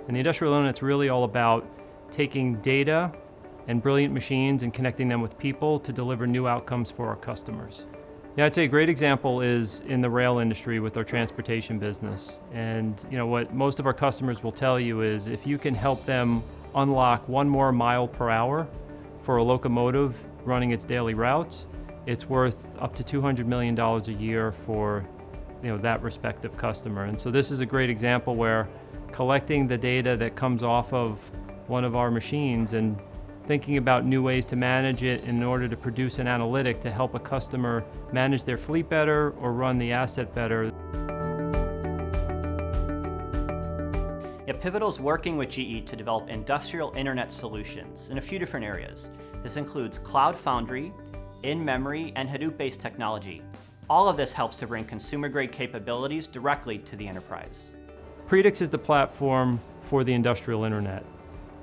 And the industrial internet's really all about taking data and brilliant machines and connecting them with people to deliver new outcomes for our customers. Yeah, I'd say a great example is in the rail industry with our transportation business. And what most of our customers will tell you is if you can help them unlock 1 more mile per hour for a locomotive running its daily routes, it's worth up to $200 million a year for that respective customer. And so this is a great example where collecting the data that comes off of one of our machines and thinking about new ways to manage it in order to produce an analytic to help a customer manage their fleet better or run the asset better. Yeah, Pivotal's working with GE to develop industrial internet solutions in a few different areas. This includes Cloud Foundry, in-memory, and Hadoop-based technology. All of this helps to bring consumer-grade capabilities directly to the enterprise. Predix is the platform for the industrial internet.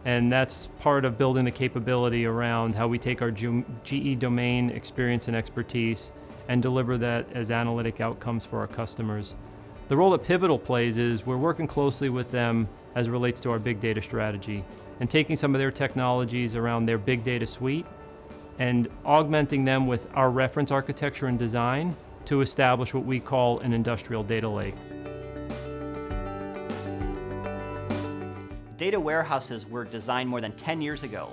And that's part of building the capability around how we take our GE domain experience and expertise and deliver that as analytic outcomes for our customers. The role that Pivotal plays is we're working closely with them as it relates to our big data strategy and taking some of their technologies around their big data suite and augmenting them with our reference architecture and design to establish what we call an industrial data lake. Data warehouses were designed more than 10 years ago,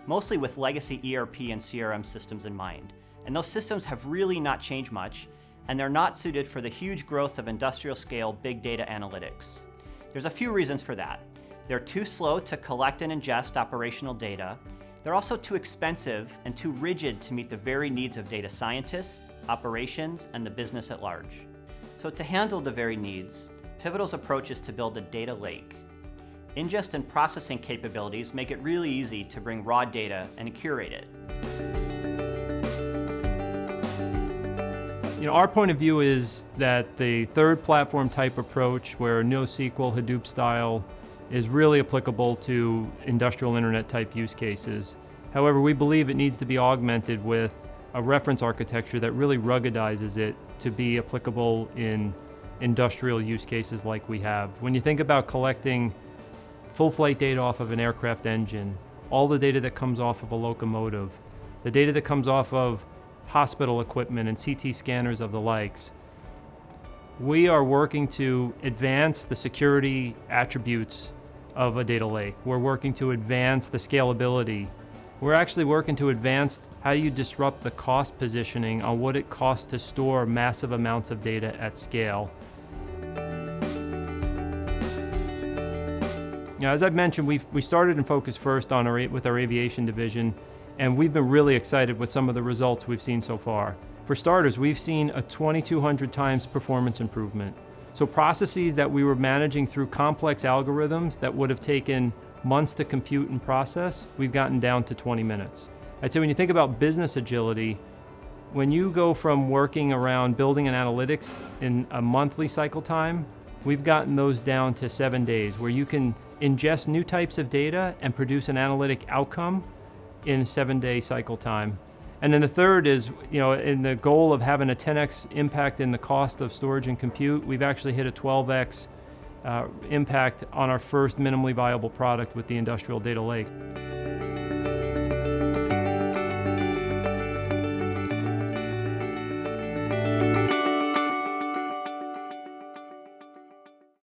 mostly with legacy ERP and CRM systems in mind. And those systems have really not changed much, and they're not suited for the huge growth of industrial scale big data analytics. There's a few reasons for that. They're too slow to collect and ingest operational data. They're also too expensive and too rigid to meet the very needs of data scientists, operations, and the business at large. So to handle the very needs, Pivotal's approach is to build a data lake. Ingest and processing capabilities make it really easy to bring raw data and curate it. Our point of view is that the third platform type approach where NoSQL, Hadoop style is really applicable to industrial internet type use cases. However, we believe it needs to be augmented with a reference architecture that really ruggedizes it to be applicable in industrial use cases like we have. When you think about collecting full flight data off of an aircraft engine, all the data that comes off of a locomotive, the data that comes off of hospital equipment and CT scanners of the likes. We are working to advance the security attributes of a data lake. We're working to advance the scalability. We're actually working to advance how you disrupt the cost positioning on what it costs to store massive amounts of data at scale. As I've mentioned, we started and focused first on with our aviation division, and we've been really excited with some of the results we've seen so far. For starters, we've seen a 2,200 times performance improvement. So processes that we were managing through complex algorithms that would have taken months to compute and process, we've gotten down to 20 minutes. I'd say when you think about business agility, when you go from working around building an analytics in a monthly cycle time, we've gotten those down to 7 days, where you can ingest new types of data and produce an analytic outcome in a 7-day cycle time. And then the third is, in the goal of having a 10x impact in the cost of storage and compute, we've actually hit a 12x impact on our first minimally viable product with the industrial data lake.